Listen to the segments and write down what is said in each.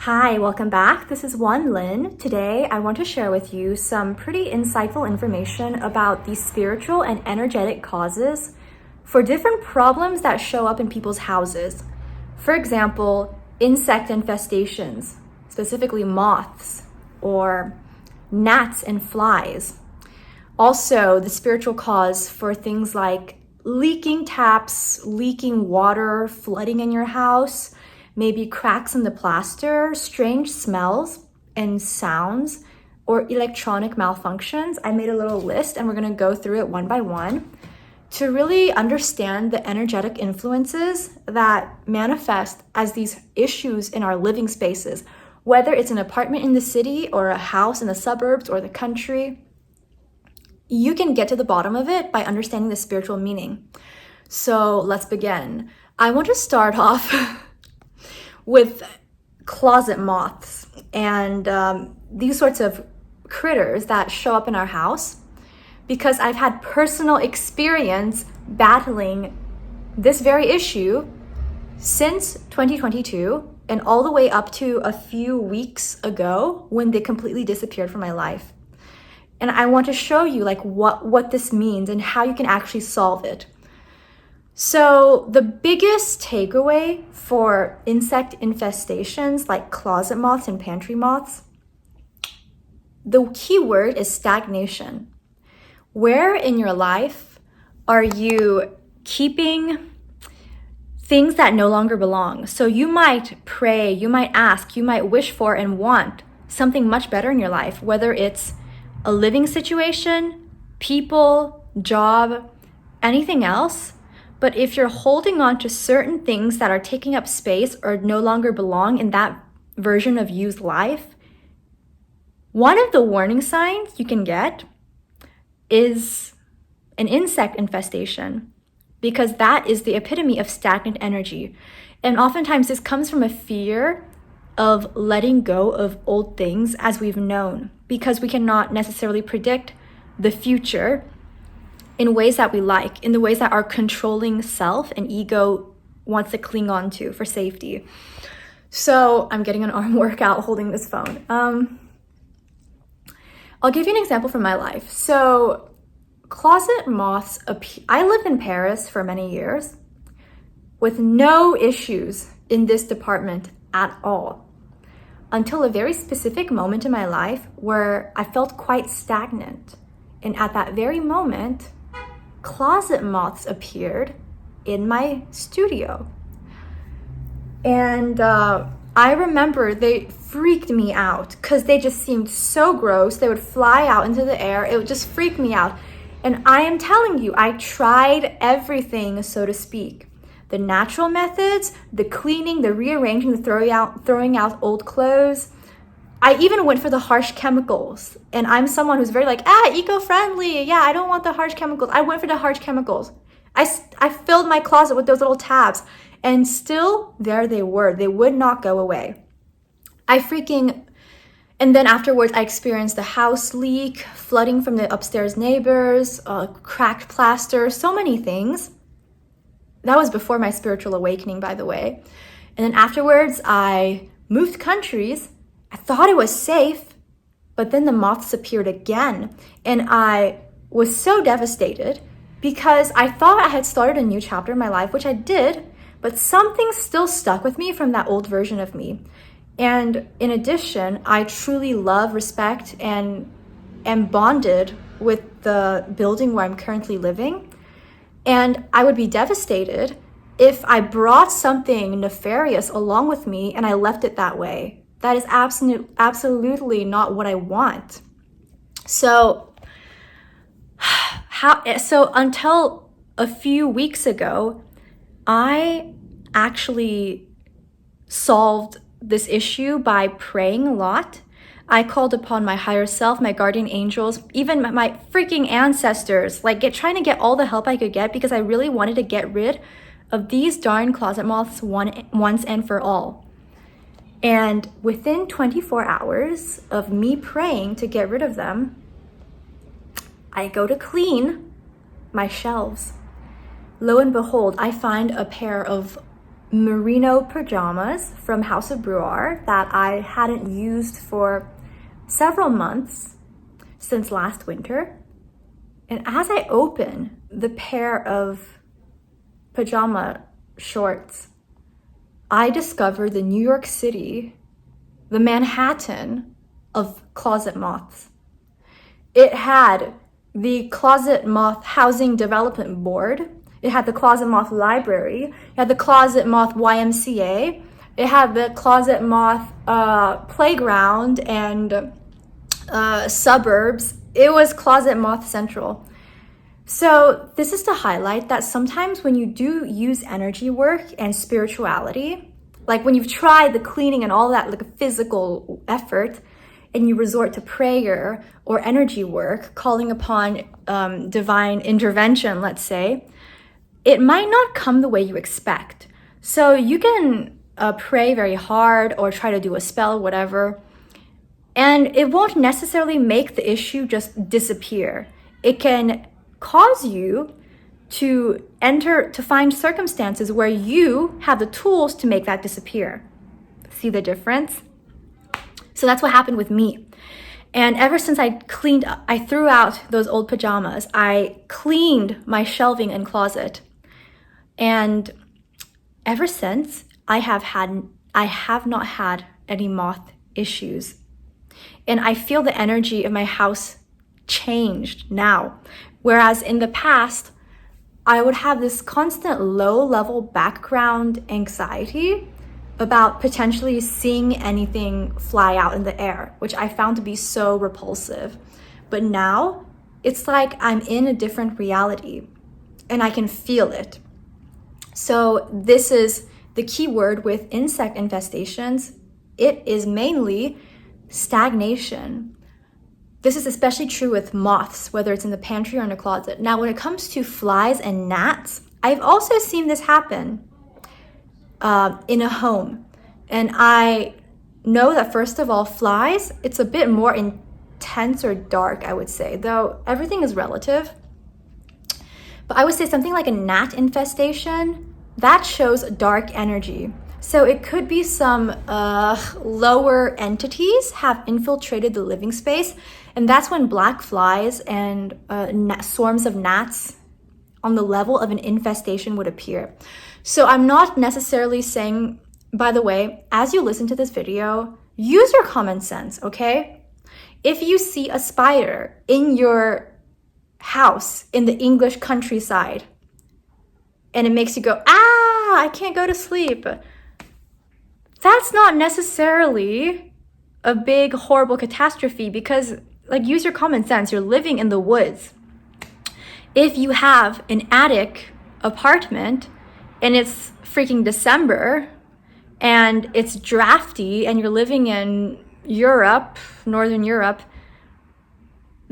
Hi, welcome back. This is Wan Lin. Today, I want to share with you some pretty insightful information about the spiritual and energetic causes for different problems that show up in people's houses. For example, insect infestations, specifically moths or gnats and flies. Also, the spiritual cause for things like leaking taps, leaking water, flooding in your house, maybe cracks in the plaster, strange smells and sounds, or electronic malfunctions. I made a little list and we're gonna go through it one by one to really understand the energetic influences that manifest as these issues in our living spaces, whether it's an apartment in the city or a house in the suburbs or the country. You can get to the bottom of it by understanding the spiritual meaning. So let's begin. I want to start off with closet moths and these sorts of critters that show up in our house because I've had personal experience battling this very issue since 2022 and all the way up to a few weeks ago when they completely disappeared from my life. And I want to show you what this means and how you can actually solve it. So the biggest takeaway for insect infestations like closet moths and pantry moths, the key word is stagnation. Where in your life are you keeping things that no longer belong? So you might pray, you might ask, you might wish for and want something much better in your life, whether it's a living situation, people, job, anything else. But if you're holding on to certain things that are taking up space or no longer belong in that version of you's life, one of the warning signs you can get is an insect infestation, because that is the epitome of stagnant energy. And oftentimes this comes from a fear of letting go of old things as we've known, because we cannot necessarily predict the future in ways that we like, in the ways that our controlling self and ego wants to cling on to for safety. So I'm getting an arm workout holding this phone. I'll give you an example from my life. So closet moths, I lived in Paris for many years with no issues in this department at all, until a very specific moment in my life where I felt quite stagnant. And at that very moment, closet moths appeared in my studio. And I remember they freaked me out because they just seemed so gross. They would fly out into the air. It would just freak me out. And I am telling you, I tried everything, so to speak. The natural methods, the cleaning, the rearranging, the throwing out old clothes. I even went for the harsh chemicals. And I'm someone who's very eco-friendly. Yeah, I don't want the harsh chemicals. I went for the harsh chemicals. I filled my closet with those little tabs. And still, there they were. They would not go away. And then afterwards, I experienced the house leak, flooding from the upstairs neighbors, cracked plaster, so many things. That was before my spiritual awakening, by the way. And then afterwards, I moved countries. I thought it was safe, but then the moths appeared again. And I was so devastated because I thought I had started a new chapter in my life, which I did, but something still stuck with me from that old version of me. And in addition, I truly love, respect, and am bonded with the building where I'm currently living. And I would be devastated if I brought something nefarious along with me and I left it that way. That is absolutely not what I want. So until a few weeks ago, I actually solved this issue by praying a lot. I called upon my higher self, my guardian angels, even my freaking ancestors, trying to get all the help I could get because I really wanted to get rid of these darn closet moths once and for all. And within 24 hours of me praying to get rid of them, I go to clean my shelves. Lo and behold, I find a pair of merino pajamas from House of Brewer that I hadn't used for several months since last winter. And as I open the pair of pajama shorts, I discovered the New York City, the Manhattan of closet moths. It had the Closet Moth Housing Development Board. It had the Closet Moth Library. It had the Closet Moth YMCA. It had the Closet Moth Playground and suburbs. It was Closet Moth Central. So this is to highlight that sometimes when you do use energy work and spirituality, like when you've tried the cleaning and all that, like a physical effort, and you resort to prayer or energy work, calling upon divine intervention, let's say, it might not come the way you expect. So you can pray very hard or try to do a spell, whatever, and it won't necessarily make the issue just disappear. It can cause you to find circumstances where you have the tools to make that disappear. See the difference? So that's what happened with me. And ever since I threw out those old pajamas, I cleaned my shelving and closet. And ever since, I have not had any moth issues. And I feel the energy of my house changed now. Whereas in the past, I would have this constant low-level background anxiety about potentially seeing anything fly out in the air, which I found to be so repulsive. But now, it's like I'm in a different reality, and I can feel it. So this is the key word with insect infestations. It is mainly stagnation. This is especially true with moths, whether it's in the pantry or in the closet. Now, when it comes to flies and gnats, I've also seen this happen in a home. And I know that, first of all, flies, it's a bit more intense or dark, I would say, though everything is relative. But I would say something like a gnat infestation, that shows dark energy. So it could be some lower entities have infiltrated the living space, and that's when black flies and swarms of gnats on the level of an infestation would appear. So I'm not necessarily saying, by the way, as you listen to this video, use your common sense, okay? If you see a spider in your house in the English countryside and it makes you go, I can't go to sleep, that's not necessarily a big, horrible catastrophe because, like, use your common sense. You're living in the woods. If you have an attic apartment and it's freaking December and it's drafty and you're living in Europe, Northern Europe,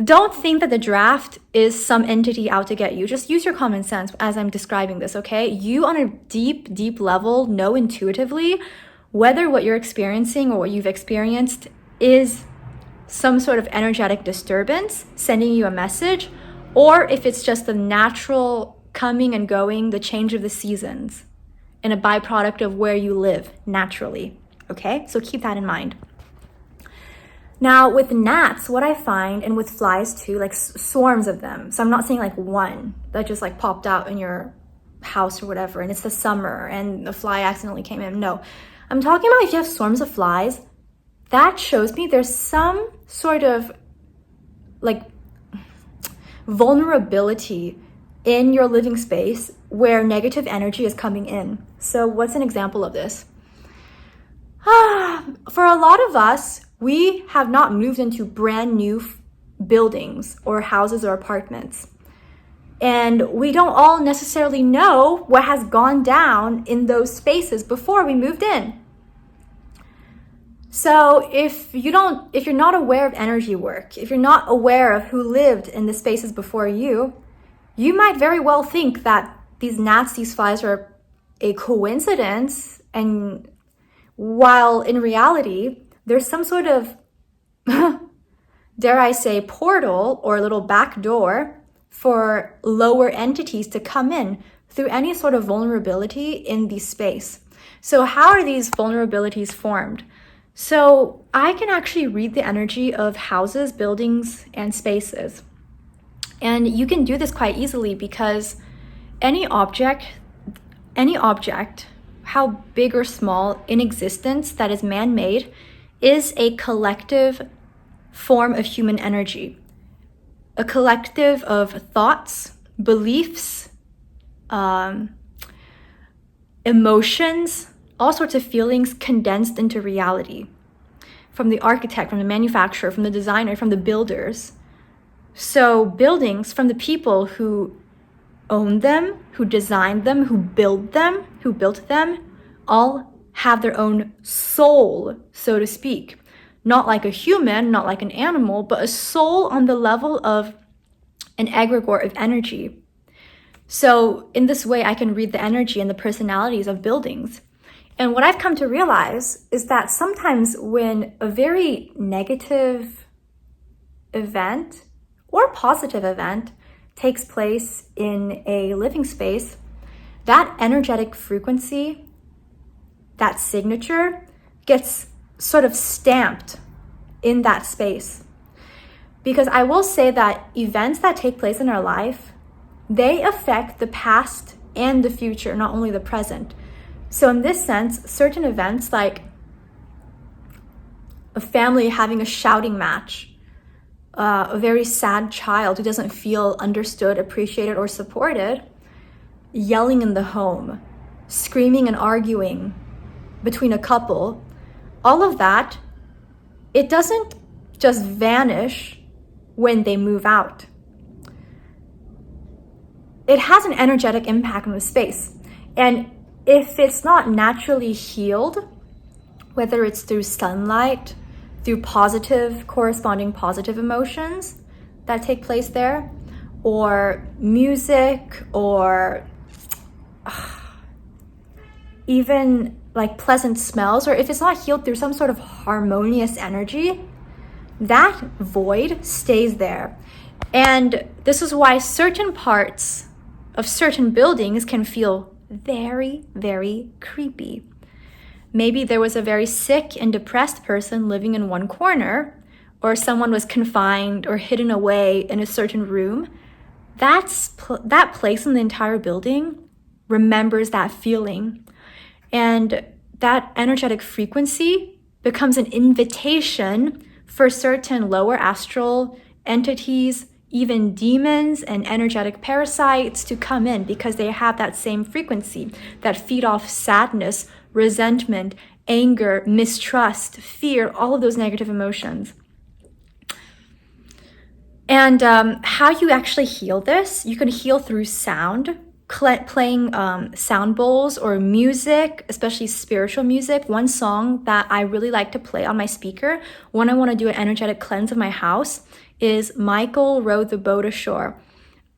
don't think that the draft is some entity out to get you. Just use your common sense as I'm describing this, okay? You on a deep, deep level know intuitively whether what you're experiencing or what you've experienced is some sort of energetic disturbance sending you a message, or if it's just the natural coming and going, the change of the seasons, and a byproduct of where you live naturally, okay? So keep that in mind. Now with gnats, what I find, and with flies too, like swarms of them. So I'm not saying like one that just like popped out in your house or whatever, and it's the summer and the fly accidentally came in. No, I'm talking about if you have swarms of flies, that shows me there's some sort of like vulnerability in your living space where negative energy is coming in. So what's an example of this? For a lot of us, we have not moved into brand new buildings or houses or apartments. And we don't all necessarily know what has gone down in those spaces before we moved in. So if you're not aware of energy work, if you're not aware of who lived in the spaces before you might very well think that these gnats, these flies are a coincidence, and while in reality, there's some sort of, dare I say, portal or a little back door for lower entities to come in through any sort of vulnerability in the space. So how are these vulnerabilities formed? So I can actually read the energy of houses, buildings, and spaces. And you can do this quite easily because any object, how big or small in existence that is man-made, is a collective form of human energy. A collective of thoughts, beliefs, emotions, all sorts of feelings condensed into reality. From the architect, from the manufacturer, from the designer, from the builders. So buildings, from the people who own them, who designed them, who built them, all have their own soul, so to speak. Not like a human, not like an animal, but a soul on the level of an egregore of energy. So in this way, I can read the energy and the personalities of buildings. And what I've come to realize is that sometimes when a very negative event or positive event takes place in a living space, that energetic frequency, that signature, gets sort of stamped in that space. Because I will say that events that take place in our life, they affect the past and the future, not only the present. So in this sense, certain events like a family having a shouting match, a very sad child who doesn't feel understood, appreciated, or supported, yelling in the home, screaming and arguing between a couple, all of that, it doesn't just vanish when they move out. It has an energetic impact on the space. And if it's not naturally healed, whether it's through sunlight, through corresponding positive emotions that take place there, or music, or even like pleasant smells, or if it's not healed through some sort of harmonious energy, that void stays there. And this is why certain parts of certain buildings can feel very, very creepy. Maybe there was a very sick and depressed person living in one corner, or someone was confined or hidden away in a certain room. That place in the entire building remembers that feeling. And that energetic frequency becomes an invitation for certain lower astral entities, even demons and energetic parasites, to come in because they have that same frequency that feed off sadness, resentment, anger, mistrust, fear, all of those negative emotions. And how you actually heal this, you can heal through sound, playing sound bowls or music, especially spiritual music. One song that I really like to play on my speaker when I want to do an energetic cleanse of my house is Michael Rowed the Boat Ashore.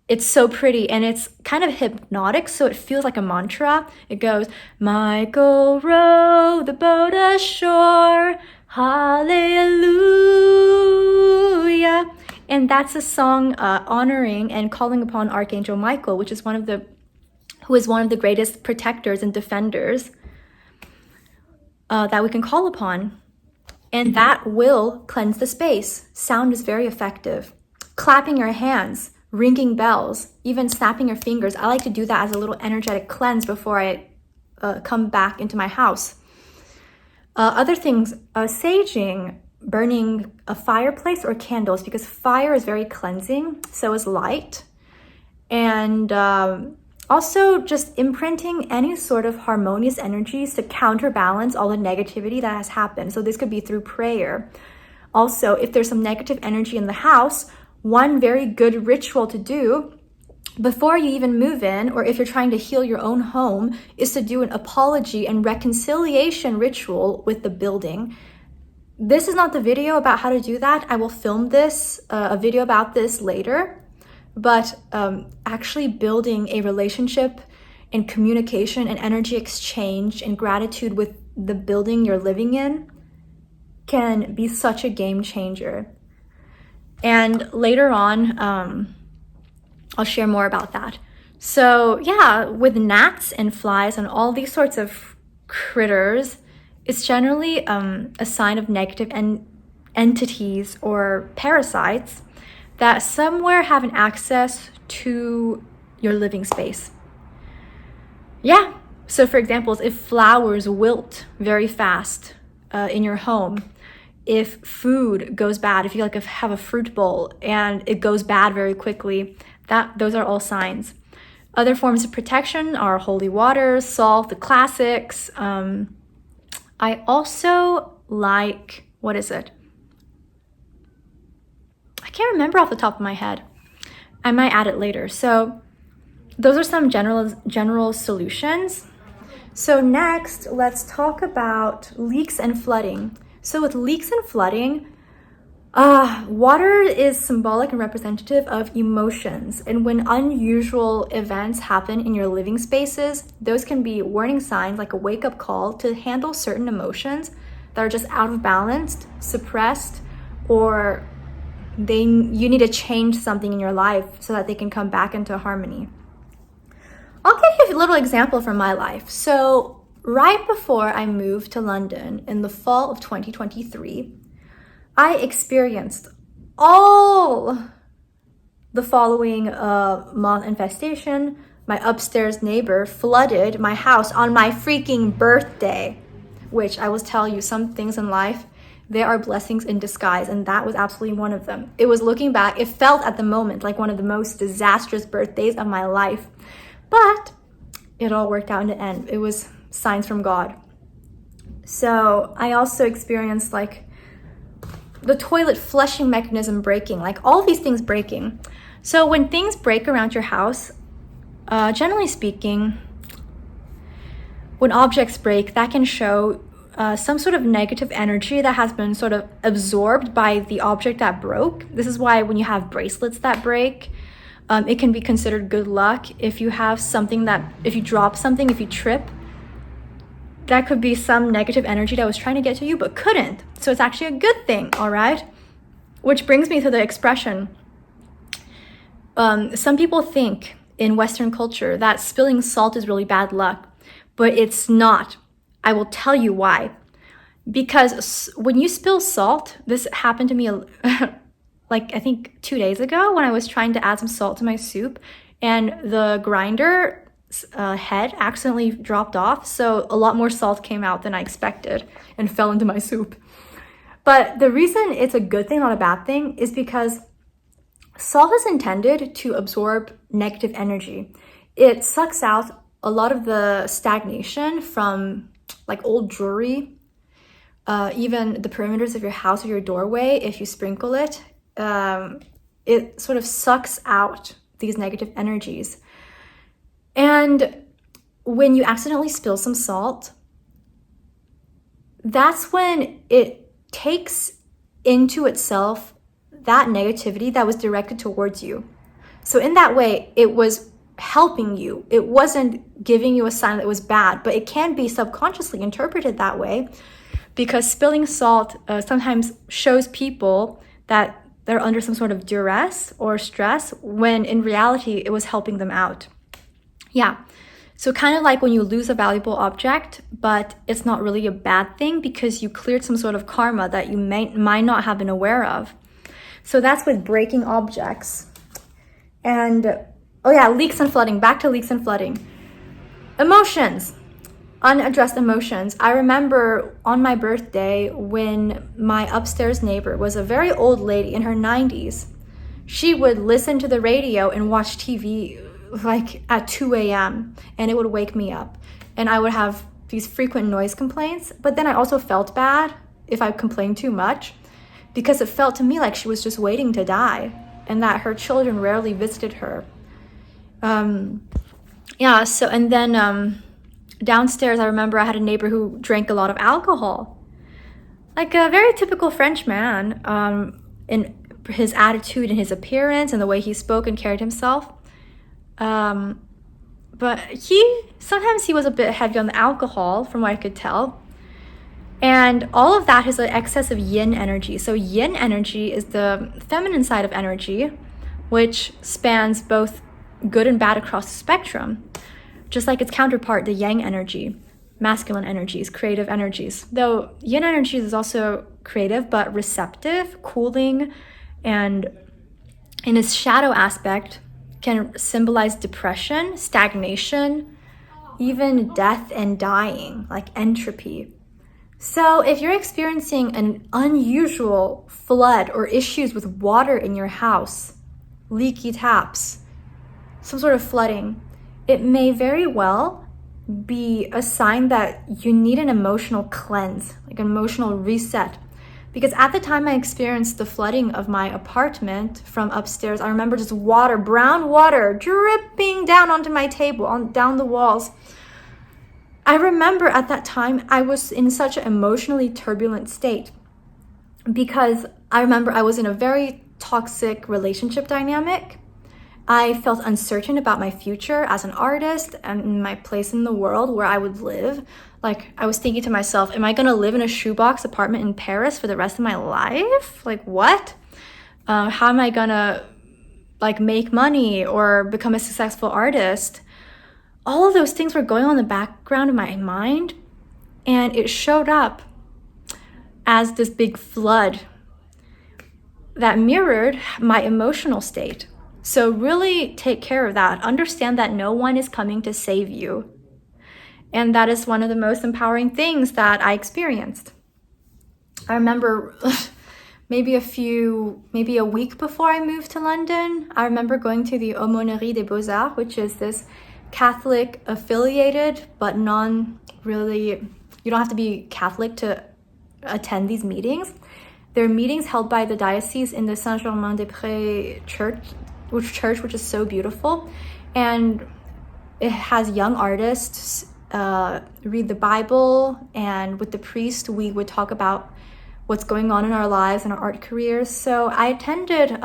It's so pretty and it's kind of hypnotic, so it feels like a mantra. It goes, Michael rowed the boat ashore, hallelujah. And that's a song honoring and calling upon Archangel Michael, who is one of the greatest protectors and defenders that we can call upon. And that will cleanse the space. Sound is very effective. Clapping your hands, ringing bells, even snapping your fingers. I like to do that as a little energetic cleanse before I come back into my house. Other things, saging, burning a fireplace or candles, because fire is very cleansing, so is light. And also just imprinting any sort of harmonious energies to counterbalance all the negativity that has happened. So this could be through prayer. Also, if there's some negative energy in the house, one very good ritual to do before you even move in, or if you're trying to heal your own home, is to do an apology and reconciliation ritual with the building. This is not the video about how to do that. I will film a video about this later. But actually building a relationship and communication and energy exchange and gratitude with the building you're living in can be such a game changer. And later on, I'll share more about that. So yeah, with gnats and flies and all these sorts of critters, it's generally a sign of negative entities or parasites that somewhere have an access to your living space. Yeah. So for example, if flowers wilt very fast in your home, if food goes bad, if you have a fruit bowl and it goes bad very quickly, those are all signs. Other forms of protection are holy water, salt, the classics. I also like, what is it? I can't remember off the top of my head. I might add it later. So those are some general solutions. So next, let's talk about leaks and flooding. So with leaks and flooding, water is symbolic and representative of emotions. And when unusual events happen in your living spaces, those can be warning signs, like a wake-up call to handle certain emotions that are just out of balance, suppressed, or you need to change something in your life so that they can come back into harmony. I'll give you a little example from my life. So right before I moved to London in the fall of 2023, I experienced all the following moth infestation. My upstairs neighbor flooded my house on my freaking birthday, which I will tell you, some things in life, they are blessings in disguise, and that was absolutely one of them. It was, looking back, it felt at the moment like one of the most disastrous birthdays of my life, but it all worked out in the end. It was signs from God. So I also experienced the toilet flushing mechanism breaking, all these things breaking. So when things break around your house, generally speaking, when objects break, that can show some sort of negative energy that has been sort of absorbed by the object that broke. This is why when you have bracelets that break, it can be considered good luck. If you have something if you drop something, if you trip, that could be some negative energy that was trying to get to you but couldn't. So it's actually a good thing, all right? Which brings me to the expression. Some people think in Western culture that spilling salt is really bad luck, but it's not. I will tell you why. Because when you spill salt, this happened to me I think 2 days ago when I was trying to add some salt to my soup, and the grinder head accidentally dropped off, so a lot more salt came out than I expected and fell into my soup. But the reason it's a good thing, not a bad thing, is because salt is intended to absorb negative energy. It sucks out a lot of the stagnation from old jewelry, even the perimeters of your house or your doorway. If you sprinkle it, it sort of sucks out these negative energies. And when you accidentally spill some salt, that's when it takes into itself that negativity that was directed towards you. So in that way, it was helping you. It wasn't giving you a sign that it was bad, but it can be subconsciously interpreted that way, because spilling salt sometimes shows people that they're under some sort of duress or stress, when in reality, it was helping them out. Yeah. So kind of like when you lose a valuable object, but it's not really a bad thing because you cleared some sort of karma that you might not have been aware of. So that's with breaking objects. And, leaks and flooding. Back to leaks and flooding. Emotions. Unaddressed emotions. I remember on my birthday when my upstairs neighbor was a very old lady in her 90s. She would listen to the radio and watch TV at 2 a.m. and it would wake me up. And I would have these frequent noise complaints. But then I also felt bad if I complained too much, because it felt to me like she was just waiting to die and that her children rarely visited her. And then downstairs, I remember I had a neighbor who drank a lot of alcohol. Like a very typical French man, in his attitude and his appearance and the way he spoke and carried himself. But sometimes he was a bit heavy on the alcohol, from what I could tell. And all of that is an excess of yin energy. So yin energy is the feminine side of energy, which spans both good and bad across the spectrum, just like its counterpart, the yang energy. masculine energies, creative energies. Though yin energies is also creative, but receptive, cooling, and in its shadow aspect can symbolize depression, stagnation, even death and dying, like entropy. So if you're experiencing an unusual flood or issues with water in your house, leaky taps, some sort of flooding, it may very well be a sign that you need an emotional cleanse, like an emotional reset. Because at the time I experienced the flooding of my apartment from upstairs, I remember just water, brown water, dripping down onto my table, down the walls. I remember at that time I was in such an emotionally turbulent state because I remember I was in a very toxic relationship dynamic. I felt uncertain about my future as an artist and my place in the world where I would live. Like, I was thinking to myself, am I going to live in a shoebox apartment in Paris for the rest of my life? Like, what? How am I going to, like, make money or become a successful artist? All of those things were going on in the background of my mind, and it showed up as this big flood that mirrored my emotional state. So really take care of that. Understand that no one is coming to save you. And that is one of the most empowering things that I experienced. I remember maybe a week before I moved to London, I remember going to the Aumônerie des Beaux-Arts, which is this Catholic affiliated, but you don't have to be Catholic to attend these meetings. They're meetings held by the diocese in the Saint-Germain-des-Prés church, which is so beautiful. And it has young artists read the Bible, and with the priest, we would talk about what's going on in our lives and our art careers. So I attended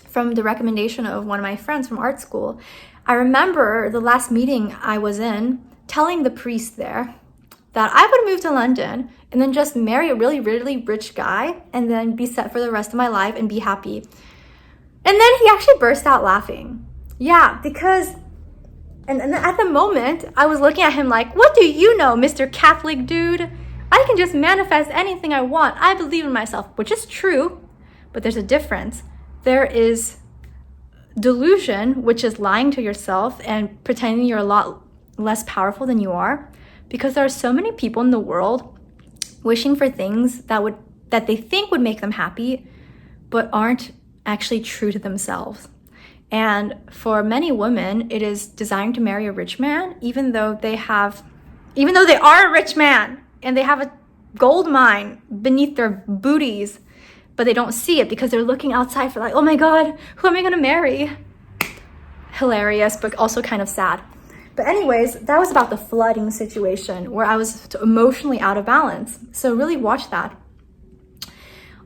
from the recommendation of one of my friends from art school. I remember the last meeting I was in telling the priest there that I would move to London and then just marry a really, really rich guy and then be set for the rest of my life and be happy. And then he actually burst out laughing. Yeah, because, and at the moment, I was looking at him like, what do you know, Mr. Catholic dude? I can just manifest anything I want. I believe in myself, which is true, but there's a difference. There is delusion, which is lying to yourself and pretending you're a lot less powerful than you are, because there are so many people in the world wishing for things that they think would make them happy, but aren't actually true to themselves. And for many women, it is desiring to marry a rich man, even though they are a rich man and they have a gold mine beneath their booties, but they don't see it because they're looking outside for like, oh my God, who am I gonna marry? Hilarious, but also kind of sad. But anyways, that was about the flooding situation where I was emotionally out of balance. So really watch that.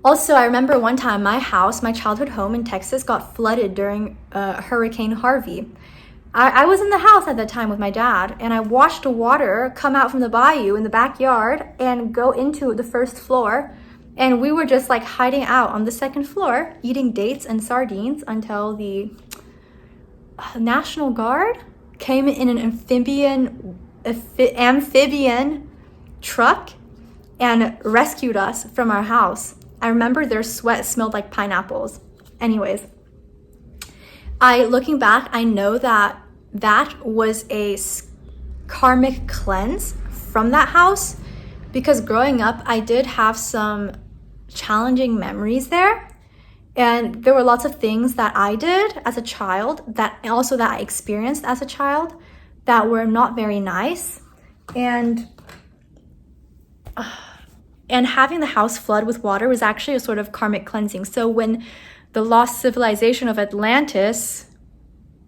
Also, I remember one time my childhood home in Texas, got flooded during Hurricane Harvey. I was in the house at that time with my dad, and I watched the water come out from the bayou in the backyard and go into the first floor. And we were just like hiding out on the second floor, eating dates and sardines until the National Guard came in an amphibian truck and rescued us from our house. I remember their sweat smelled like pineapples. Anyways, looking back, I know that was a karmic cleanse from that house, because growing up, I did have some challenging memories there. And there were lots of things that I did as a child that I experienced as a child that were not very nice. And having the house flood with water was actually a sort of karmic cleansing. So when the lost civilization of Atlantis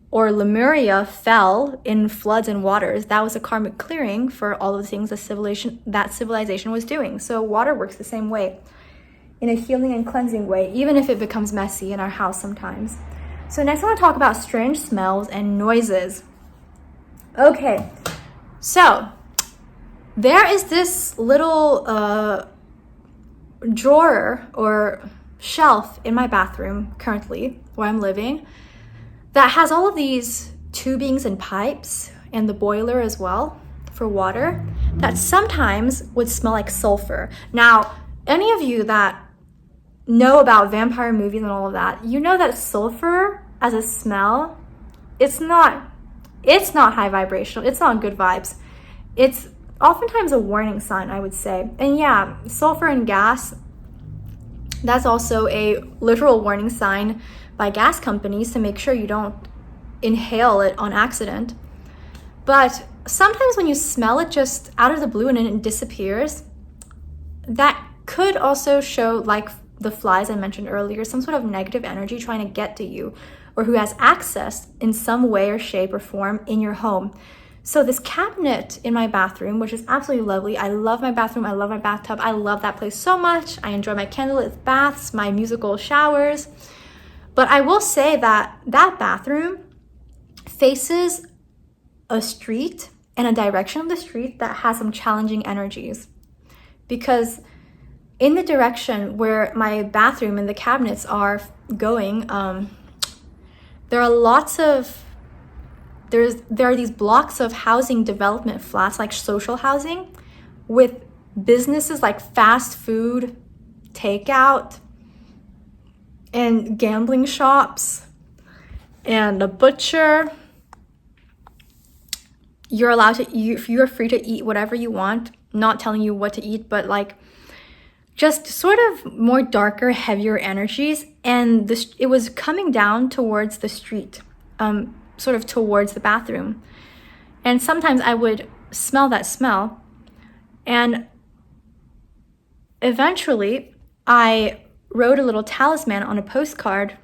or Lemuria fell in floods and waters, that was a karmic clearing for all of the things that civilization was doing. So water works the same way, in a healing and cleansing way, even if it becomes messy in our house sometimes. So next I want to talk about strange smells and noises. Okay, so there is this little drawer or shelf in my bathroom currently, where I'm living, that has all of these tubings and pipes and the boiler as well for water that sometimes would smell like sulfur. Now, any of you that know about vampire movies and all of that, you know that sulfur as a smell, it's not high vibrational. It's not good vibes. It's oftentimes a warning sign, I would say. And yeah, sulfur and gas, that's also a literal warning sign by gas companies to make sure you don't inhale it on accident. But sometimes when you smell it just out of the blue and then it disappears, that could also show, like the flies I mentioned earlier, some sort of negative energy trying to get to you, or who has access in some way or shape or form in your home. So this cabinet in my bathroom, which is absolutely lovely. I love my bathroom. I love my bathtub. I love that place so much. I enjoy my candlelit baths, my musical showers. But I will say that that bathroom faces a street and a direction of the street that has some challenging energies. Because in the direction where my bathroom and the cabinets are going, there are these blocks of housing development flats, like social housing, with businesses like fast food, takeout, and gambling shops, and a butcher. You're free to eat whatever you want, not telling you what to eat, but like just sort of more darker, heavier energies. And it was coming down towards the street, sort of towards the bathroom. And sometimes I would smell that smell. And eventually I wrote a little talisman on a postcard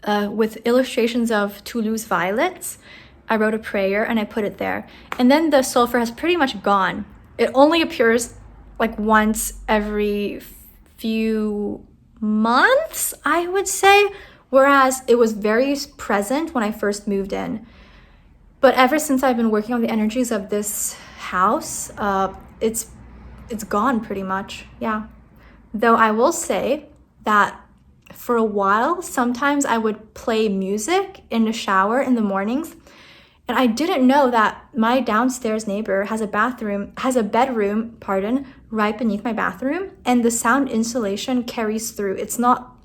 with illustrations of Toulouse violets. I wrote a prayer and I put it there. And then the sulfur has pretty much gone. It only appears like once every few months, I would say, whereas it was very present when I first moved in. But ever since I've been working on the energies of this house, it's gone pretty much, yeah. Though I will say that for a while, sometimes I would play music in the shower in the mornings. And I didn't know that my downstairs neighbor has a bedroom, right beneath my bathroom, and the sound insulation carries through. It's not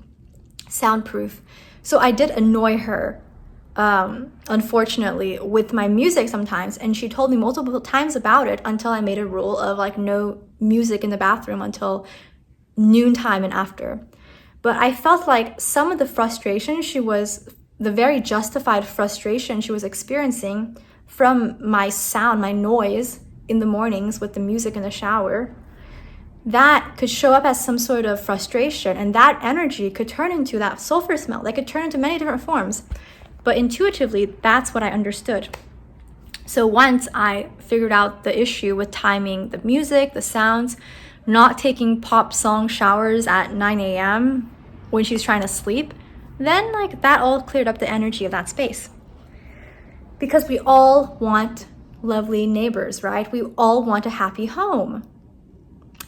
soundproof. So I did annoy her, unfortunately, with my music sometimes, and she told me multiple times about it until I made a rule of like no music in the bathroom until noontime and after. But I felt like some of the frustration the very justified frustration she was experiencing from my sound, my noise in the mornings with the music in the shower, that could show up as some sort of frustration, and that energy could turn into that sulfur smell. That could turn into many different forms. But intuitively, that's what I understood. So once I figured out the issue with timing the music, the sounds, not taking pop song showers at 9 a.m. when she's trying to sleep, then like that all cleared up the energy of that space. Because we all want lovely neighbors, right? We all want a happy home.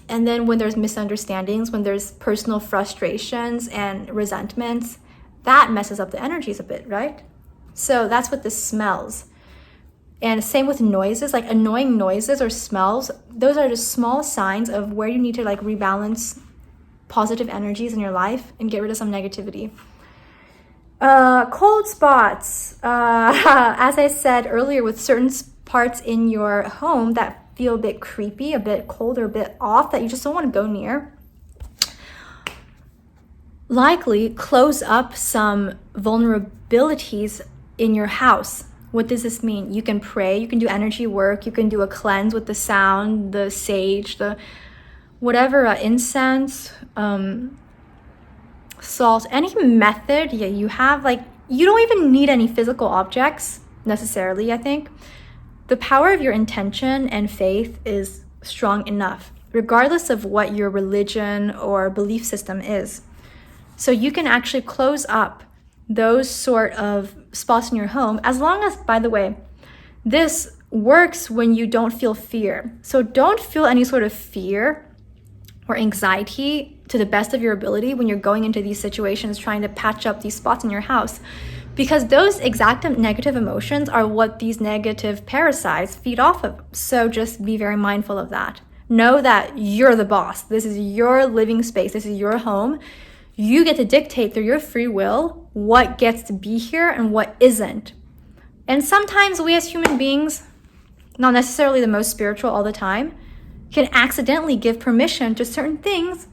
And then when there's misunderstandings, when there's personal frustrations and resentments, that messes up the energies a bit, right? So that's what this smells. And same with noises, like annoying noises or smells. Those are just small signs of where you need to like rebalance positive energies in your life and get rid of some negativity. Cold spots, as I said earlier, with certain parts in your home that feel a bit creepy, a bit cold, or a bit off that you just don't want to go near. Likely close up some vulnerabilities in your house. What does this mean? You can pray, you can do energy work, you can do a cleanse with the sound, the sage, the whatever, incense, salt, any method you have. Like, you don't even need any physical objects necessarily, I think. The power of your intention and faith is strong enough, regardless of what your religion or belief system is. So you can actually close up those sort of spots in your home, as long as, by the way, this works when you don't feel fear. So don't feel any sort of fear or anxiety to the best of your ability when you're going into these situations, trying to patch up these spots in your house. Because those exact negative emotions are what these negative parasites feed off of. So just be very mindful of that. Know that you're the boss. This is your living space. This is your home. You get to dictate through your free will what gets to be here and what isn't. And sometimes we as human beings, not necessarily the most spiritual all the time, can accidentally give permission to certain things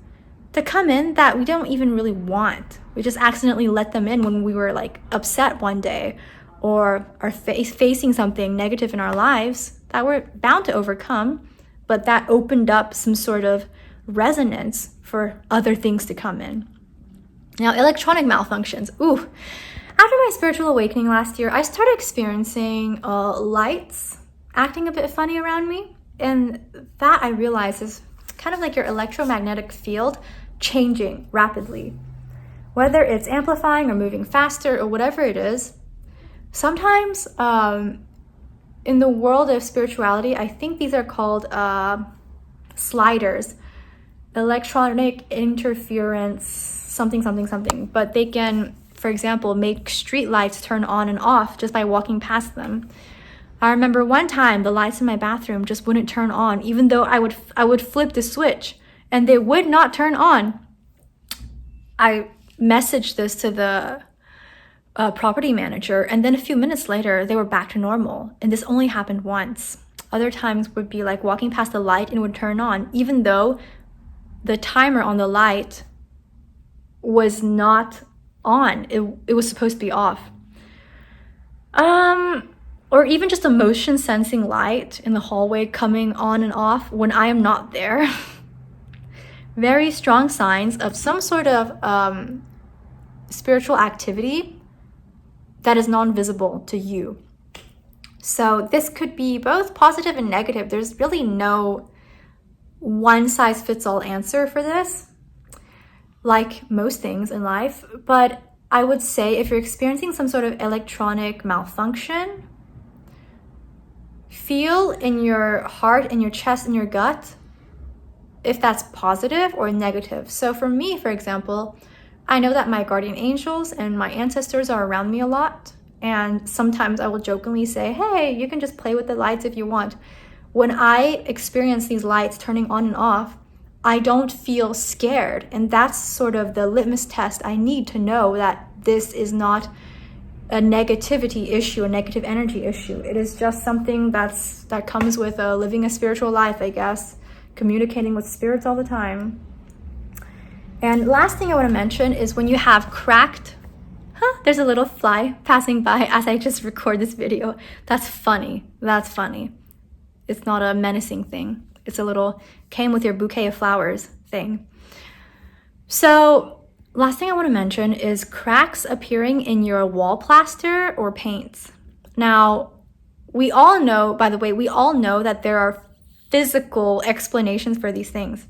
to come in that we don't even really want. We just accidentally let them in when we were like upset one day or are facing something negative in our lives that we're bound to overcome, but that opened up some sort of resonance for other things to come in. Now, electronic malfunctions. After my spiritual awakening last year, I started experiencing lights acting a bit funny around me. And that I realized is kind of like your electromagnetic field changing rapidly. Whether it's amplifying or moving faster or whatever it is, sometimes in the world of spirituality, I think these are called sliders, electronic interference, something. But they can, for example, make street lights turn on and off just by walking past them. I remember one time the lights in my bathroom just wouldn't turn on, even though I would flip the switch and they would not turn on. I messaged this to the property manager, and then a few minutes later they were back to normal. And this only happened once. Other times would be like walking past the light and it would turn on, even though the timer on the light was not on. It was supposed to be off. Or even just a motion sensing light in the hallway coming on and off when I am not there. Very strong signs of some sort of spiritual activity that is non-visible to you. So this could be both positive and negative. There's really no one-size-fits-all answer for this, like most things in life. But I would say if you're experiencing some sort of electronic malfunction, feel in your heart, in your chest, in your gut, if that's positive or negative. So for me, for example, I know that my guardian angels and my ancestors are around me a lot. And sometimes I will jokingly say, hey, you can just play with the lights if you want. When I experience these lights turning on and off, I don't feel scared. And that's sort of the litmus test I need to know that this is not a negativity issue, a negative energy issue. It is just something that comes with living a spiritual life, I guess, communicating with spirits all the time. And last thing I want to mention is when you have cracked, there's a little fly passing by as I just record this video. That's funny. It's not a menacing thing. It's a little came with your bouquet of flowers thing. So last thing I want to mention is cracks appearing in your wall plaster or paints. Now, we all know that there are physical explanations for these things.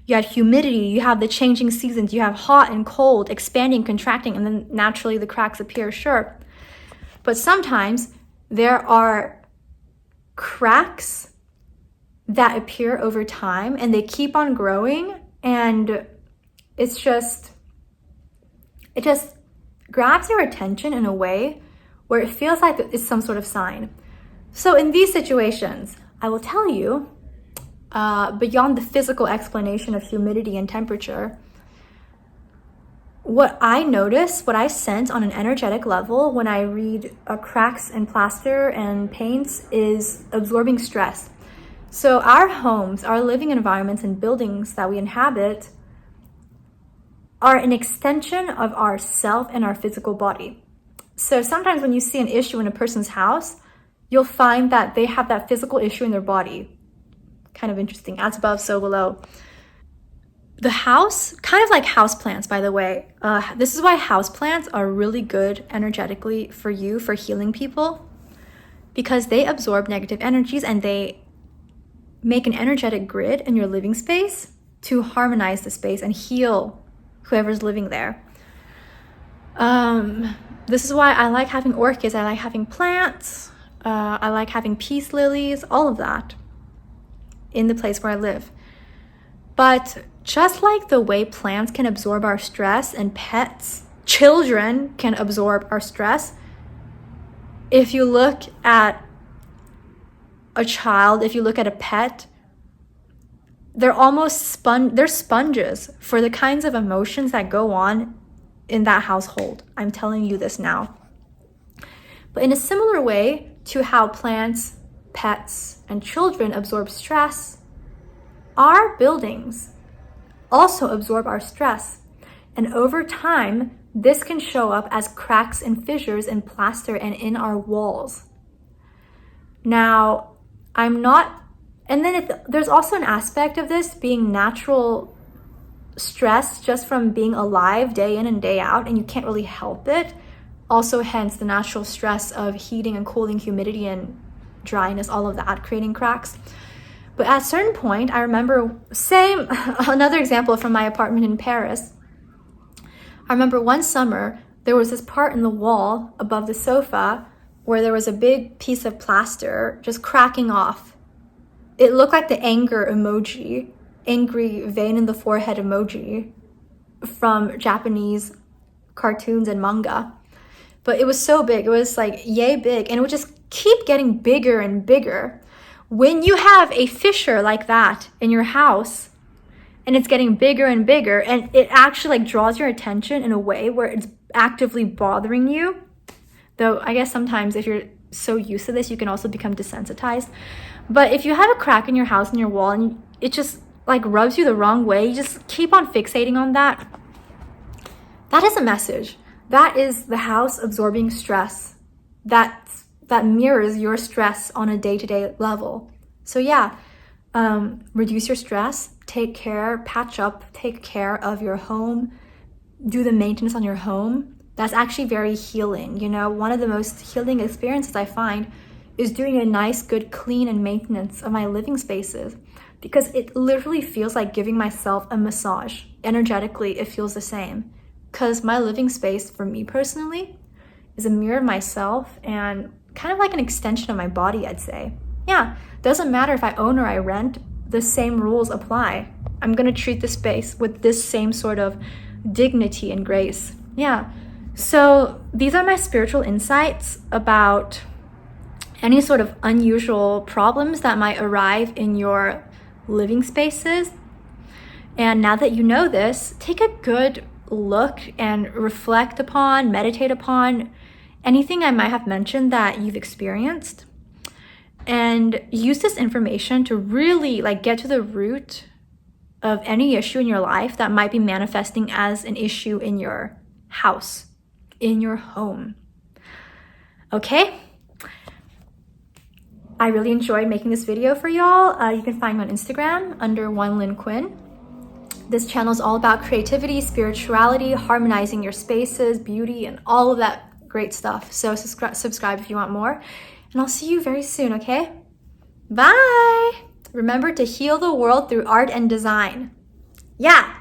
You had humidity, you have the changing seasons, you have hot and cold, expanding, contracting, and then naturally the cracks appear, sure. But sometimes there are cracks that appear over time and they keep on growing, and it just grabs your attention in a way where it feels like it's some sort of sign. So in these situations, I will tell you, beyond the physical explanation of humidity and temperature, what I notice, what I sense on an energetic level when I read cracks in plaster and paints is absorbing stress. So our homes, our living environments and buildings that we inhabit are an extension of our self and our physical body. So sometimes when you see an issue in a person's house, you'll find that they have that physical issue in their body. Kind of interesting, as above, so below. The house, kind of like houseplants, by the way. This is why houseplants are really good energetically for you, for healing people, because they absorb negative energies and they make an energetic grid in your living space to harmonize the space and heal whoever's living there. This is why I like having orchids, I like having plants, I like having peace lilies, all of that in the place where I live. But just like the way plants can absorb our stress and children can absorb our stress, if you look at a child, if you look at a pet, they're they're sponges for the kinds of emotions that go on in that household. I'm telling you this now. But in a similar way to how plants, pets, and children absorb stress, our buildings also absorb our stress. And over time, this can show up as cracks and fissures in plaster and in our walls. Now, there's also an aspect of this being natural stress just from being alive day in and day out, and you can't really help it. Also, hence the natural stress of heating and cooling, humidity and dryness, all of that creating cracks. But at a certain point, I remember another example from my apartment in Paris. I remember one summer, there was this part in the wall above the sofa where there was a big piece of plaster just cracking off. It looked like the anger emoji, angry vein in the forehead emoji from Japanese cartoons and manga. But it was so big, it was like yay big, and it would just keep getting bigger and bigger. When you have a fissure like that in your house, and it's getting bigger and bigger, and it actually like draws your attention in a way where it's actively bothering you. Though I guess sometimes if you're so used to this, you can also become desensitized. But if you have a crack in your house, in your wall, and it just like rubs you the wrong way, you just keep on fixating on that. That is a message. That is the house absorbing stress that mirrors your stress on a day-to-day level. So yeah, reduce your stress, take care of your home, do the maintenance on your home. That's actually very healing. You know, one of the most healing experiences I find is doing a nice, good clean and maintenance of my living spaces, because it literally feels like giving myself a massage. Energetically, it feels the same, because my living space, for me personally, is a mirror of myself and kind of like an extension of my body, I'd say. Yeah, doesn't matter if I own or I rent, the same rules apply. I'm gonna treat the space with this same sort of dignity and grace. Yeah, so these are my spiritual insights about any sort of unusual problems that might arrive in your living spaces. And now that you know this, take a good look and reflect upon, meditate upon anything I might have mentioned that you've experienced, and use this information to really like get to the root of any issue in your life that might be manifesting as an issue in your house, in your home. Okay? I really enjoyed making this video for y'all. You can find me on Instagram under OneLynQuinn. This channel is all about creativity, spirituality, harmonizing your spaces, beauty, and all of that great stuff. So subscribe if you want more. And I'll see you very soon, okay? Bye! Remember to heal the world through art and design. Yeah!